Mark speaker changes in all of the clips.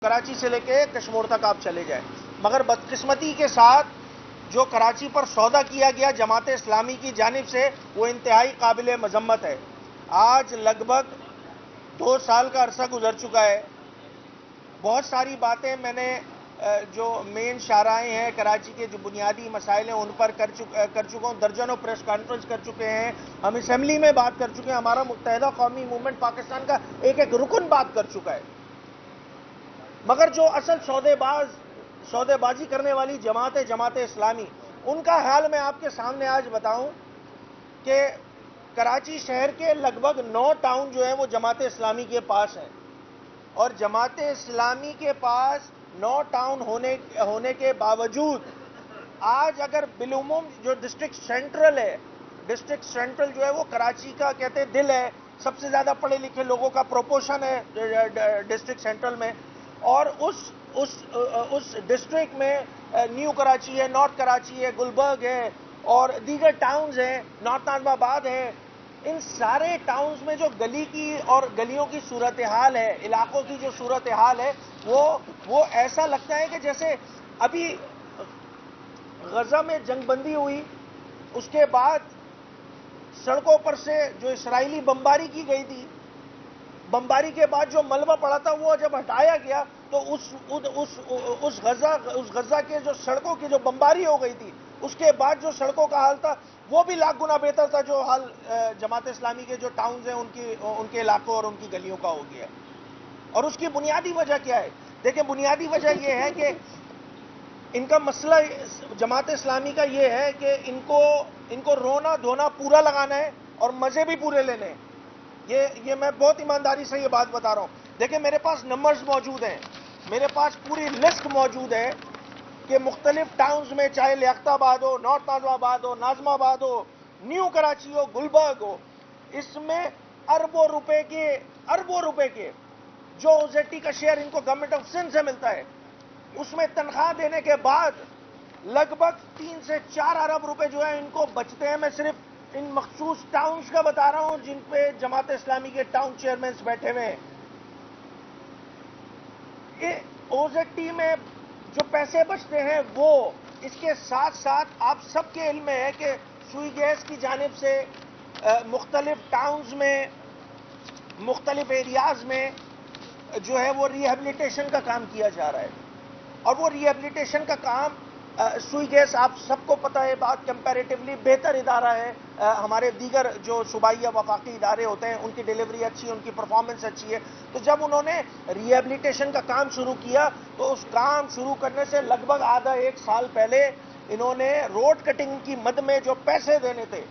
Speaker 1: کراچی سے لے کے کشمور تک آپ چلے جائیں، مگر بدقسمتی کے ساتھ جو کراچی پر سودا کیا گیا جماعت اسلامی کی جانب سے وہ انتہائی قابل مذمت ہے۔ آج لگ بھگ 2 سال کا عرصہ گزر چکا ہے۔ بہت ساری باتیں میں نے جو مین شاہراہیں ہیں کراچی کے جو بنیادی مسائل ہیں ان پر کر چکا ہوں، درجنوں پریس کانفرنس کر چکے ہیں، ہم اسمبلی میں بات کر چکے ہیں، ہمارا متحدہ قومی موومنٹ پاکستان کا ایک ایک رکن بات کر چکا ہے، مگر جو اصل سودے بازی کرنے والی جماعت اسلامی، ان کا حال میں آپ کے سامنے آج بتاؤں کہ کراچی شہر کے لگ بھگ 9 ٹاؤن جو ہیں وہ جماعت اسلامی کے پاس ہیں، اور جماعت اسلامی کے پاس 9 ٹاؤن ہونے کے باوجود آج اگر بالعموم جو ڈسٹرکٹ سینٹرل ہے، ڈسٹرکٹ سینٹرل جو ہے وہ کراچی کا کہتے ہیں دل ہے، سب سے زیادہ پڑھے لکھے لوگوں کا پروپورشن ہے ڈسٹرکٹ سینٹرل میں، اور اس ڈسٹرکٹ میں نیو کراچی ہے، نارتھ کراچی ہے، گلبرگ ہے اور دیگر ٹاؤنز ہیں، نارتھ نازم آباد ہے۔ ان سارے ٹاؤنز میں جو گلی کی اور گلیوں کی صورتحال ہے، علاقوں کی جو صورتحال ہے وہ ایسا لگتا ہے کہ جیسے ابھی غزہ میں جنگ بندی ہوئی، اس کے بعد سڑکوں پر سے جو اسرائیلی بمباری کی گئی تھی، بمباری کے بعد جو ملبہ پڑا تھا وہ جب ہٹایا گیا تو اس غزہ کے جو سڑکوں کی جو بمباری ہو گئی تھی، اس کے بعد جو سڑکوں کا حال تھا وہ بھی لاکھ گنا بہتر تھا جو حال جماعت اسلامی کے جو ٹاؤنز ہیں ان کے علاقوں اور ان کی گلیوں کا ہو گیا ہے۔ اور اس کی بنیادی وجہ کیا ہے؟ دیکھیں، بنیادی وجہ یہ ہے کہ ان کا مسئلہ جماعت اسلامی کا یہ ہے کہ ان کو رونا دھونا پورا لگانا ہے اور مزے بھی پورے لینے ہیں۔ یہ میں بہت ایمانداری سے یہ بات بتا رہا ہوں۔ دیکھیں، میرے پاس نمبرز موجود ہیں، میرے پاس پوری لسٹ موجود ہے کہ مختلف ٹاؤنز میں، چاہے لیاقت آباد ہو، نارتھ نازم آباد ہو، نازم آباد ہو، نیو کراچی ہو، گلبرگ ہو، اس میں اربوں روپے کے جو اوزیٹی کا شیئر ان کو گورنمنٹ آف سندھ سے ملتا ہے، اس میں تنخواہ دینے کے بعد لگ بھگ 3 سے 4 ارب روپے جو ہے ان کو بچتے ہیں۔ میں صرف ان مخصوص ٹاؤنز کا بتا رہا ہوں جن پہ جماعت اسلامی کے ٹاؤن چیئرمینز بیٹھے ہوئے ہیں۔ اوزیٹی میں جو پیسے بچتے ہیں وہ اس کے ساتھ ساتھ آپ سب کے علم میں ہے کہ سوئی گیس کی جانب سے مختلف ٹاؤنز میں، مختلف ایریاز میں جو ہے وہ ری ہیبلیٹیشن کا کام کیا جا رہا ہے، اور وہ ری ہیبلیٹیشن کا کام سوئی گیس، آپ سب کو پتہ ہے بات، کمپیریٹیولی بہتر ادارہ ہے، ہمارے دیگر جو صوبائی یا وفاقی ادارے ہوتے ہیں ان کی ڈیلیوری اچھی ہے، ان کی پرفارمنس اچھی ہے۔ تو جب انہوں نے ری ہیبلیٹیشن کا کام شروع کیا تو اس کام شروع کرنے سے لگ بھگ آدھا 1 سال پہلے انہوں نے روڈ کٹنگ کی مد میں جو پیسے دینے تھے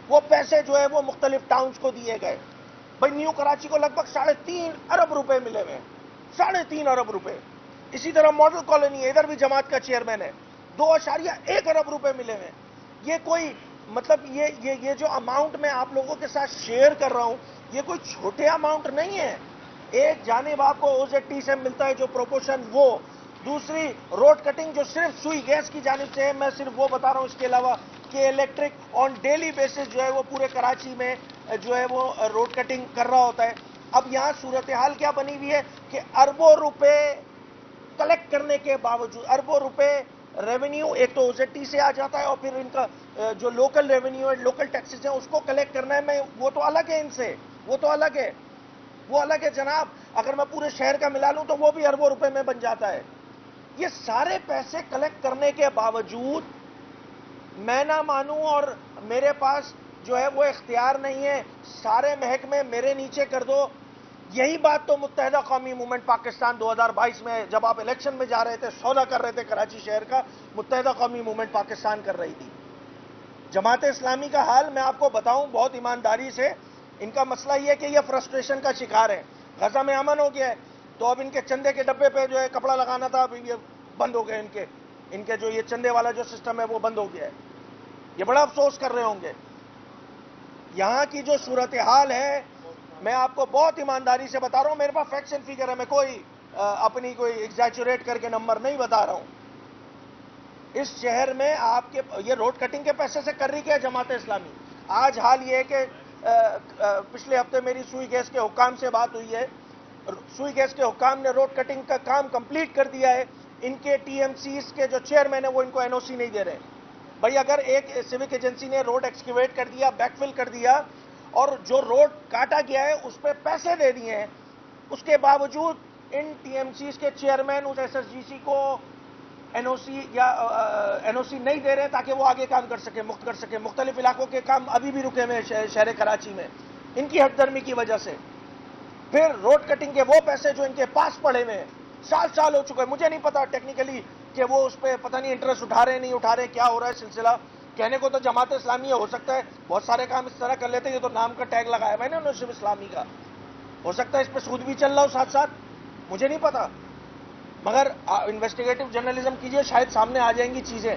Speaker 1: وہ پیسے جو ہے وہ مختلف ٹاؤنز کو دیے گئے۔ بھائی، نیو کراچی کو لگ بھگ 3.5 ارب روپے ملے ہوئے ہیں، 3.5 ارب روپے۔ اسی طرح ماڈل کالونی ہے، ادھر بھی جماعت کا چیئرمین ہے، 2.1 ارب روپے ملے ہوئے ہیں۔ یہ کوئی مطلب یہ جو اماؤنٹ میں آپ لوگوں کے ساتھ شیئر کر رہا ہوں یہ کوئی چھوٹے اماؤنٹ نہیں ہے۔ ایک جانب آپ کو اوزیٹی سے ملتا ہے جو پروپورشن، وہ دوسری روڈ کٹنگ جو صرف سوئی گیس کی جانب سے ہے، میں صرف وہ بتا رہا ہوں، اس کے علاوہ کہ الیکٹرک آن ڈیلی بیسس جو ہے وہ پورے کراچی میں جو ہے وہ روڈ کٹنگ کر رہا ہوتا ہے۔ اب یہاں صورتحال کیا بنی ہوئی ہے کہ اربوں روپے کلیکٹ کرنے کے باوجود، اربوں روپے ریونیو ایک تو اوزیٹی سے آ جاتا ہے اور پھر ان کا جو لوکل ریونیو ہے، لوکل ٹیکسز ہیں، اس کو کلیکٹ کرنا ہے، وہ تو الگ ہے، ان سے وہ تو الگ ہے، وہ الگ ہے جناب۔ اگر میں پورے شہر کا ملا لوں تو وہ بھی اربوں روپے میں بن جاتا ہے۔ یہ سارے پیسے کلیکٹ کرنے کے باوجود میں نہ مانوں اور میرے پاس جو ہے وہ اختیار نہیں ہے، سارے محکمے میرے نیچے کر دو۔ یہی بات تو متحدہ قومی موومنٹ پاکستان 2022 میں جب آپ الیکشن میں جا رہے تھے، سودا کر رہے تھے کراچی شہر کا، متحدہ قومی موومنٹ پاکستان کر رہی تھی۔ جماعت اسلامی کا حال میں آپ کو بتاؤں بہت ایمانداری سے، ان کا مسئلہ یہ ہے کہ یہ فرسٹریشن کا شکار ہے۔ غزہ میں امن ہو گیا ہے تو اب ان کے چندے کے ڈبے پہ جو ہے کپڑا لگانا تھا، اب یہ بند ہو گیا، ان کے جو یہ چندے والا جو سسٹم ہے وہ بند ہو گیا ہے۔ یہ بڑا افسوس کر رہے ہوں گے۔ یہاں کی جو صورتحال ہے میں آپ کو بہت ایمانداری سے بتا رہا ہوں، میرے پاس فیکٹس اینڈ فگر ہے، میں اپنی کوئی ایگزیجریٹ کر کے نمبر نہیں بتا رہا ہوں۔ اس شہر میں آپ کے یہ روڈ کٹنگ کے پیسے سے کر رہی کیا جماعت اسلامی؟ آج حال یہ ہے کہ پچھلے ہفتے میری سوئی گیس کے حکام سے بات ہوئی ہے، سوئی گیس کے حکام نے روڈ کٹنگ کا کام کمپلیٹ کر دیا ہے. ان کے ٹی ایم سیز کے جو چیئرمین ہیں وہ ان کو این او سی نہیں دے رہے. بھائی اگر ایک سیوک ایجنسی نے روڈ ایکسکیویٹ کر دیا, بیک فل کر دیا, اور جو روڈ کاٹا گیا ہے اس پہ پیسے دے دیے ہیں, اس کے باوجود ان ٹی ایم سیز کے چیئرمین اس ایس ایس جی سی کو این او سی یا این او سی نہیں دے رہے تاکہ وہ آگے کام کر سکے. مختلف علاقوں کے کام ابھی بھی رکے ہوئے شہر کراچی میں ان کی ہٹ درمی کی وجہ سے. پھر روڈ کٹنگ کے وہ پیسے جو ان کے پاس پڑے ہوئے ہیں, سال ہو چکے ہیں, مجھے نہیں پتا ٹیکنیکلی کہ وہ اس پہ پتہ نہیں انٹرسٹ اٹھا رہے ہیں نہیں اٹھا رہے, کیا ہو رہا ہے سلسلہ. کہنے کو تو جماعت اسلامی ہو سکتا ہے بہت سارے کام اس طرح کر لیتے ہیں, یہ تو نام کا ٹیگ لگایا ہوا ہے نا انہوں نے صرف اسلامی کا, ہو سکتا ہے اس پہ سود بھی چل رہا ہو ساتھ ساتھ, مجھے نہیں پتا. مگر انویسٹیگیٹو جرنلزم کیجئے, شاید سامنے آ جائیں گی چیزیں.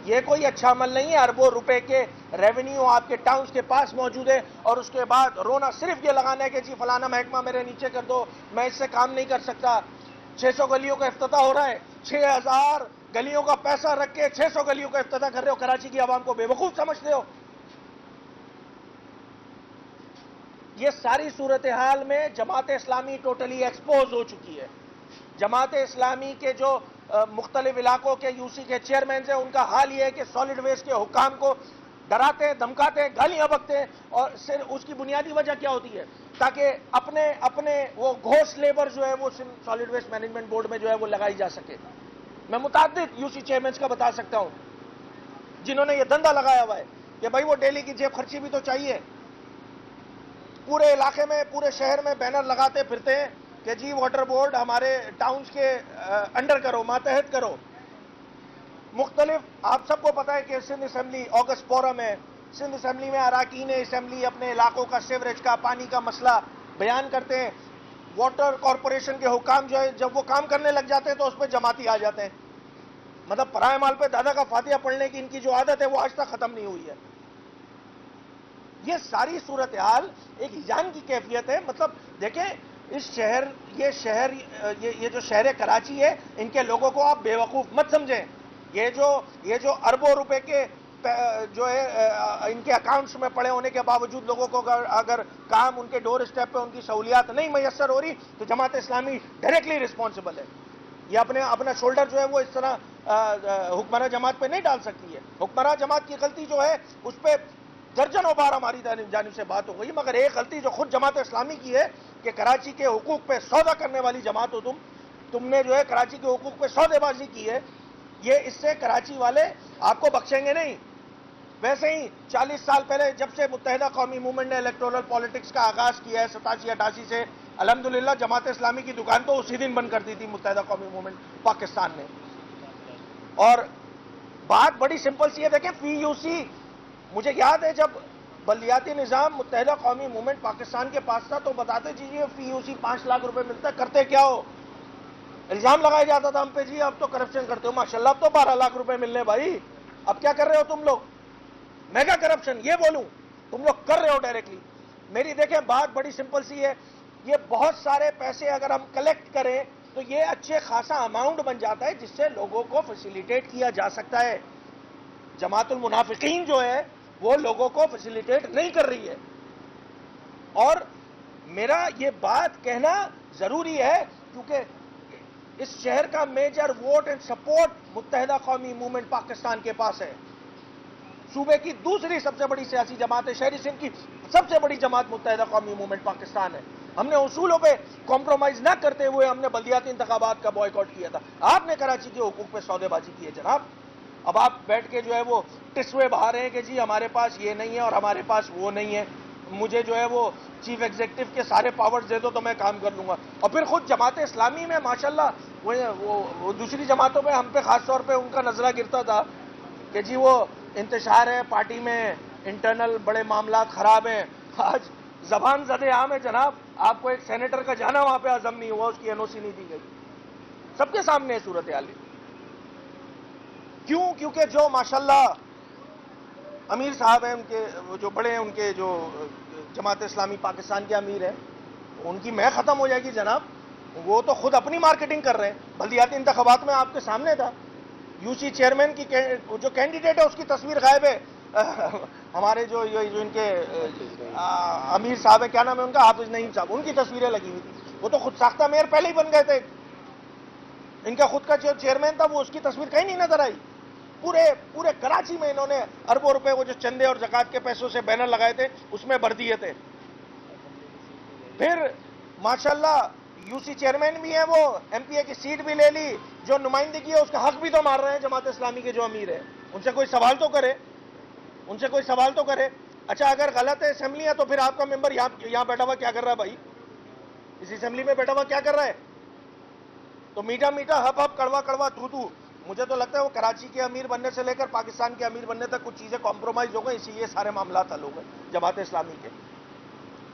Speaker 1: یہ کوئی اچھا عمل نہیں ہے. اربوں روپے کے ریونیو آپ کے ٹاؤنز کے پاس موجود ہے اور اس کے بعد رونا صرف یہ لگانا ہے کہ جی فلانا محکمہ میرے نیچے کر دو, میں اس سے کام نہیں کر سکتا. 600 گلیوں کا افتتاح ہو رہا ہے, 6000 گلیوں کا پیسہ رکھ کے 600 گلیوں کا افتتاح کر رہے ہو. کراچی کی عوام کو بے وقوف سمجھتے ہو. یہ ساری صورتحال میں جماعت اسلامی ٹوٹلی ایکسپوز ہو چکی ہے. جماعت اسلامی کے جو مختلف علاقوں کے یو سی کے چیئرمینز ہیں ان کا حال یہ ہے کہ سالڈ ویسٹ کے حکام کو ڈراتے, دھمکاتے, گالیاں بکتے, اور صرف اس کی بنیادی وجہ کیا ہوتی ہے تاکہ اپنے وہ گھوسٹ لیبر جو ہے وہ سالڈ ویسٹ مینجمنٹ بورڈ میں جو ہے وہ لگائی جا سکے. میں متعدد یو سی چیئرمینز کا بتا سکتا ہوں جنہوں نے یہ دھندا لگایا ہوا ہے کہ بھائی وہ ڈیلی کی جیب خرچی بھی تو چاہیے. پورے علاقے میں, پورے شہر میں بینر لگاتے پھرتے ہیں کہ جی واٹر بورڈ ہمارے ٹاؤنز کے انڈر کرو, ماتحت کرو. مختلف, آپ سب کو پتا ہے کہ سندھ اسمبلی اگست فورم ہے, سندھ اسمبلی میں اراکین اسمبلی اپنے علاقوں کا سیوریج کا, پانی کا مسئلہ بیان کرتے ہیں. واٹر کارپوریشن کے حکام جو ہے جب وہ کام کرنے لگ جاتے ہیں تو اس پہ جماعتی آ جاتے ہیں. مطلب پرائے مال پہ دادا کا فاتحہ پڑھنے کی ان کی جو عادت ہے وہ آج تک ختم نہیں ہوئی ہے. یہ ساری صورتحال ایک ہجان کی کیفیت ہے. مطلب دیکھیں اس شہر, یہ جو شہر کراچی ہے ان کے لوگوں کو آپ بے وقوف مت سمجھیں. یہ جو اربوں روپے کے جو ہے ان کے اکاؤنٹس میں پڑے ہونے کے باوجود لوگوں کو اگر کام ان کے ڈور اسٹیپ پہ ان کی سہولیات نہیں میسر ہو رہی تو جماعت اسلامی ڈائریکٹلی رسپانسبل ہے. یہ اپنا شولڈر جو ہے وہ اس طرح حکمراں جماعت پہ نہیں ڈال سکتی ہے. حکمراں جماعت کی غلطی جو ہے اس پہ درجنوں بار ہماری جانب سے بات ہو گئی, مگر ایک غلطی جو خود جماعت اسلامی کی ہے کہ کراچی کے حقوق پہ سودا کرنے والی جماعت ہو تم نے جو ہے کراچی کے حقوق پہ سودے بازی کی ہے. یہ اس سے کراچی والے آپ کو بخشیں گے نہیں. ویسے ہی 40 سال پہلے جب سے متحدہ قومی موومنٹ نے الیکٹورل پالیٹکس کا آغاز کیا ہے 87-88 سے, الحمدللہ جماعت اسلامی کی دکان تو اسی دن بند کر دی تھی متحدہ قومی موومنٹ پاکستان نے. اور بات بڑی سمپل سی ہے, دیکھیں فی یو سی, مجھے یاد ہے جب بلدیاتی نظام متحدہ قومی موومنٹ پاکستان کے پاس تھا تو بتاتے جی فی یو سی 5 لاکھ روپے ملتا ہے, کرتے کیا ہو. الزام لگایا جاتا تھا ہم پہ, جی اب تو کرپشن کرتے ہو. ماشاءاللہ اب تو 12 لاکھ روپے ملنے بھائی, اب کیا کر رہے ہو تم لوگ, میگا کرپشن. یہ بولوں تم لوگ کر رہے ہو ڈائریکٹلی. میری دیکھیں بات بڑی سمپل سی ہے, یہ بہت سارے پیسے اگر ہم کلیکٹ کریں تو یہ اچھے خاصا اماؤنٹ بن جاتا ہے جس سے لوگوں کو فیسیلیٹیٹ کیا جا سکتا ہے. جماعت المنافقین جو ہے وہ لوگوں کو فیسیلیٹیٹ نہیں کر رہی ہے. اور میرا یہ بات کہنا ضروری ہے کیونکہ اس شہر کا میجر ووٹ اینڈ سپورٹ متحدہ قومی موومنٹ پاکستان کے پاس ہے. صوبے کی دوسری سب سے بڑی سیاسی جماعت ہے, شہری سندھ کی سب سے بڑی جماعت متحدہ قومی موومنٹ پاکستان ہے. ہم نے اصولوں پہ کمپرومائز نہ کرتے ہوئے ہم نے بلدیاتی انتخابات کا بوائیکاٹ کیا تھا. آپ نے کراچی کے حقوق پہ سودے بازی کی ہے جناب. اب آپ بیٹھ کے جو ہے وہ ٹسوے بہا رہے ہیں کہ جی ہمارے پاس یہ نہیں ہے اور ہمارے پاس وہ نہیں ہے, مجھے جو ہے وہ چیف ایگزیکٹو کے سارے پاورز دے دو تو میں کام کر لوں گا. اور پھر خود جماعت اسلامی میں ماشاءاللہ وہ دوسری جماعتوں پہ ہم پہ خاص طور پہ ان کا نظرہ گرتا تھا کہ جی وہ انتشار ہے پارٹی میں, انٹرنل بڑے معاملات خراب ہیں. آج زبان زدے عام ہے جناب, آپ کو ایک سینیٹر کا جانا وہاں پہ عزم نہیں ہوا, اس کی این او سی نہیں دی گئی. سب کے سامنے ہے صورتحال. کیوں؟ کیونکہ جو ماشاءاللہ امیر صاحب ہیں, ان کے جو بڑے ہیں, ان کے جو جماعت اسلامی پاکستان کے امیر ہیں, ان کی مہر ختم ہو جائے گی جناب. وہ تو خود اپنی مارکیٹنگ کر رہے ہیں. بلدیاتی انتخابات میں آپ کے سامنے تھا, یو سی چیئرمین کی جو کینڈیڈیٹ ہے اس کی تصویر غائب ہے. ہمارے جو ان کے امیر صاحب ہیں, کیا نام ہے ان کا, حافظ نعیم صاحب, ان کی تصویریں لگی ہوئی تھی. وہ تو خود ساختہ میئر پہلے ہی بن گئے تھے. ان کا خود کا جو چیئرمین تھا وہ اس کی تصویر کہیں نہیں نظر آئی. پورے کراچی میں انہوں نے اربوں روپے وہ جو چندے اور زکات کے پیسوں سے بینر لگائے تھے اس میں بھر دیے تھے. پھر ماشاءاللہ یو سی چیئرمین بھی ہیں, وہ ایم پی اے کی سیٹ بھی لے لی, جو نمائندگی ہے اس کا حق بھی تو مار رہے ہیں جماعت اسلامی کے جو امیر ہیں. ان سے کوئی سوال تو کرے, ان سے کوئی سوال تو کرے. اچھا اگر غلط ہے اسمبلی ہے تو پھر آپ کا ممبر یہاں بیٹھا ہوا کیا کر رہا ہے بھائی؟ اس اسمبلی میں بیٹھا ہوا کیا کر رہا ہے؟ تو میٹھا میٹھا ہپ ہپ کڑوا کڑوا تھو تھو. مجھے تو لگتا ہے وہ کراچی کے امیر بننے سے لے کر پاکستان کے امیر بننے تک کچھ چیزیں کمپرومائز ہو گئی, اسی لیے سارے معاملات حل ہو گئے جماعت اسلامی کے.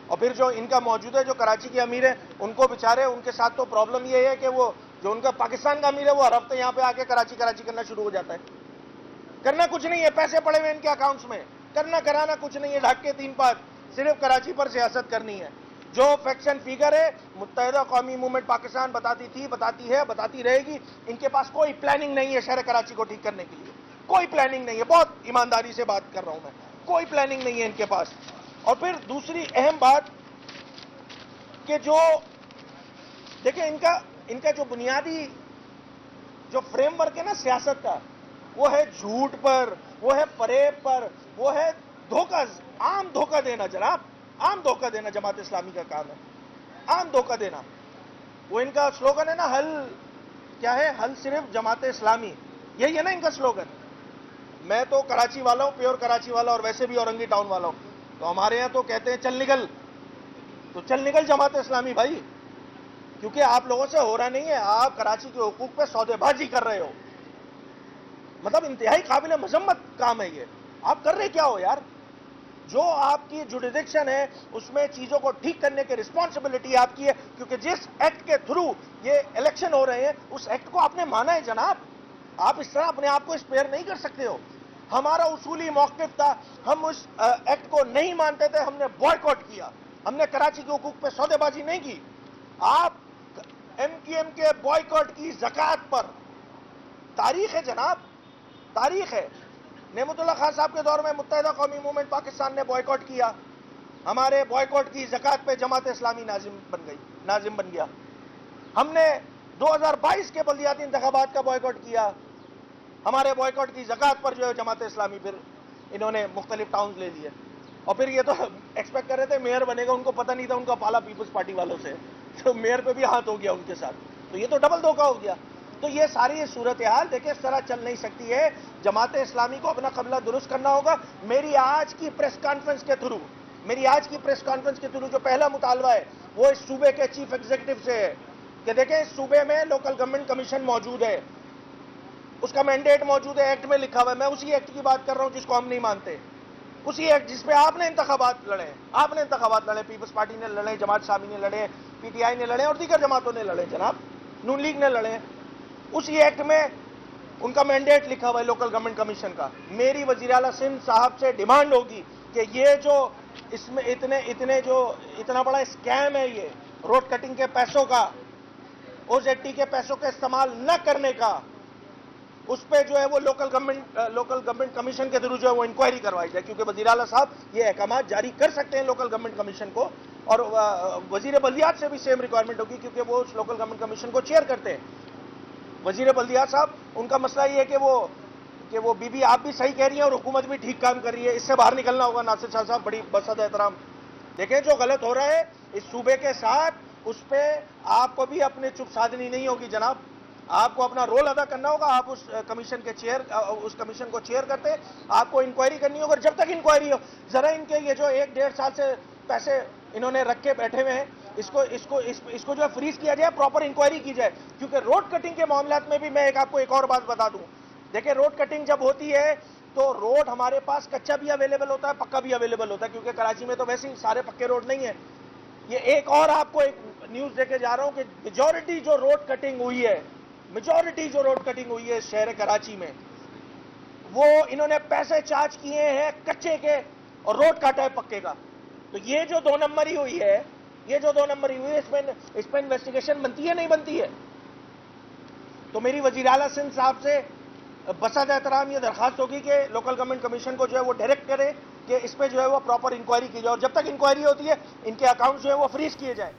Speaker 1: اور پھر جو ان کا موجود ہے جو کراچی کے امیر ہیں ان کو بےچارے ان کے ساتھ تو پرابلم یہ ہے کہ وہ جو ان کا پاکستان کا امیر ہے وہ ہر ہفتے یہاں پہ آ کے کراچی کرنا شروع ہو جاتا ہے. کرنا کچھ نہیں ہے, پیسے پڑے ہوئے ان کے اکاؤنٹس میں, کرنا کرانا کچھ نہیں ہے, ڈھک کے 3 5 صرف کراچی پر سیاست کرنی ہے. جو فیکشن فیگر ہے متحدہ قومی موومنٹ پاکستان بتاتی تھی, بتاتی ہے, بتاتی رہے گی, ان کے پاس کوئی پلاننگ نہیں ہے شہر کراچی کو ٹھیک کرنے کے لیے. کوئی پلاننگ نہیں ہے, بہت ایمانداری سے بات کر رہا ہوں میں, کوئی پلاننگ نہیں ہے ان کے پاس. اور پھر دوسری اہم بات کہ جو دیکھیں ان کا جو بنیادی جو فریم ورک ہے نا سیاست کا, وہ ہے جھوٹ پر, وہ ہے فریب پر, وہ ہے دھوکہ, عام دھوکہ دینا. جناب عام دھوکہ دینا جماعت اسلامی کا کام ہے, عام دھوکہ دینا. وہ ان کا سلوگن ہے نا, حل کیا ہے؟ حل صرف جماعت اسلامی, یہی ہے نا ان کا سلوگن. میں تو کراچی والا ہوں, پیور کراچی والا, اور ویسے بھی اورنگی ٹاؤن والا ہوں. تو ہمارے یہاں تو کہتے ہیں چل نکل, تو چل نکل جماعت اسلامی بھائی, کیونکہ آپ لوگوں سے ہو رہا نہیں ہے. آپ کراچی کے حقوق پہ سودے بازی کر رہے ہو. مطلب انتہائی قابل مذمت کام ہے یہ. آپ کر رہے کیا ہو یار؟ جو آپ کی جوڈیکشن ہے اس میں چیزوں کو ٹھیک کرنے کی رسپانسبلٹی آپ کی ہے, کیونکہ جس ایکٹ کے تھرو یہ الیکشن ہو رہے ہیں اس ایکٹ کو آپ نے مانا ہے جناب. آپ اس طرح اپنے آپ کو اسپیئر نہیں کر سکتے ہو. ہمارا اصولی موقف تھا, ہم اس ایکٹ کو نہیں مانتے تھے, ہم نے بوائکاٹ کیا, ہم نے کراچی کے حقوق پہ سودے بازی نہیں کی. آپ ایم کیو ایم کے بوائکاٹ کی زکات پر تاریخ ہے جناب, تاریخ ہے. نعمت اللہ خان صاحب کے دور میں متحدہ قومی موومنٹ پاکستان نے بوائکاٹ کیا. ہمارے بوائکاٹ کی زکات پہ جماعت اسلامی ناظم بن گیا. ہم نے 2022 کے بلدیاتی انتخابات کا بوائکاٹ کیا. ہمارے بوائکاٹ کی زکات پر جو ہے جماعت اسلامی پھر انہوں نے مختلف ٹاؤنز لے لیے. اور پھر یہ تو ایکسپیکٹ کر رہے تھے میئر بنے گا, ان کو پتہ نہیں تھا ان کا پالا پیپلز پارٹی والوں سے, تو میئر پہ بھی ہاتھ ہو گیا ان کے ساتھ. تو یہ تو ڈبل دھوکہ ہو گیا. تو یہ ساری صورتحال دیکھیں اس طرح چل نہیں سکتی ہے. جماعت اسلامی کو اپنا قبلہ درست کرنا ہوگا. میری آج کی پریس کانفرنس کے تھرو جو پہلا مطالبہ ہے وہ اس صوبے کے چیف ایگزیکٹو سے ہے کہ دیکھیں اس صوبے میں لوکل گورنمنٹ کمیشن موجود ہے, اس کا مینڈیٹ موجود ہے, ایکٹ میں لکھا ہوا ہے. میں اسی ایکٹ کی بات کر رہا ہوں جس کو ہم نہیں مانتے, اسی ایکٹ جس پہ آپ نے انتخابات لڑے, پیپلز پارٹی نے لڑے, جماعت اسلامی نے لڑے, پی ٹی آئی نے لڑے, اور دیگر جماعتوں نے لڑے جناب, نون لیگ نے لڑے. اسی ایکٹ میں ان کا مینڈیٹ لکھا ہوا ہے لوکل گورنمنٹ کمیشن کا. میری وزیر اعلیٰ سندھ صاحب سے ڈیمانڈ ہوگی کہ یہ جو اس میں اتنا بڑا اسکیم ہے, یہ روڈ کٹنگ کے پیسوں کا, او زیڈ ٹی کے پیسوں کا استعمال نہ کرنے کا, اس پہ جو ہے وہ لوکل گورنمنٹ کمیشن کے تھرو جو ہے وہ انکوائری کروائی جائے. کیونکہ وزیر اعلیٰ صاحب یہ احکامات جاری کر سکتے ہیں لوکل گورنمنٹ کمیشن کو, اور وزیر بلدیات سے بھی سیم ریکوائرمنٹ ہوگی کیونکہ وہ اس لوکل گورنمنٹ کمیشن کو چیئر کرتے ہیں. وزیر بلدیات صاحب, ان کا مسئلہ یہ ہے کہ وہ بی بی آپ بھی صحیح کہہ رہی ہیں اور حکومت بھی ٹھیک کام کر رہی ہے, اس سے باہر نکلنا ہوگا. ناصر شاہ صاحب بڑی بصد احترام, دیکھیں جو غلط ہو رہا ہے اس صوبے کے ساتھ, اس پہ آپ کو بھی اپنے چپ سادھنی نہیں ہوگی جناب. آپ کو اپنا رول ادا کرنا ہوگا. آپ اس کمیشن کو چیئر کرتے, آپ کو انکوائری کرنی ہوگی. اور جب تک انکوائری ہو, ذرا ان کے یہ جو 1-1.5 سال سے پیسے انہوں نے رکھ کے بیٹھے ہوئے ہیں, اس کو جو ہے فریز کیا جائے, پراپر انکوائری کی جائے. کیونکہ روڈ کٹنگ کے معاملات میں بھی میں آپ کو ایک اور بات بتا دوں. دیکھیں روڈ کٹنگ جب ہوتی ہے تو روڈ ہمارے پاس کچا بھی اویلیبل ہوتا ہے, پکا بھی اویلیبل ہوتا ہے, کیونکہ کراچی میں تو ویسے ہی سارے پکے روڈ نہیں ہیں. یہ ایک اور آپ کو ایک نیوز دے کے جا رہا ہوں کہ میجورٹی جو روڈ کٹنگ ہوئی ہے شہر کراچی میں, وہ انہوں نے پیسے چارج کیے ہیں کچے کے اور روڈ کاٹا ہے پکے کا. تو یہ جو 2 نمبری ہوئی ہے, اس پہ انویسٹیگیشن بنتی ہے نہیں بنتی ہے؟ تو میری وزیر اعلیٰ سندھ صاحب سے بصد احترام یہ درخواست ہوگی کہ لوکل گورنمنٹ کمیشن کو جو ہے وہ ڈائریکٹ کرے کہ اس پہ جو ہے وہ پراپر انکوائری کی جائے, اور جب تک انکوائری ہوتی ہے ان کے اکاؤنٹ جو ہے وہ فریز کیے جائیں.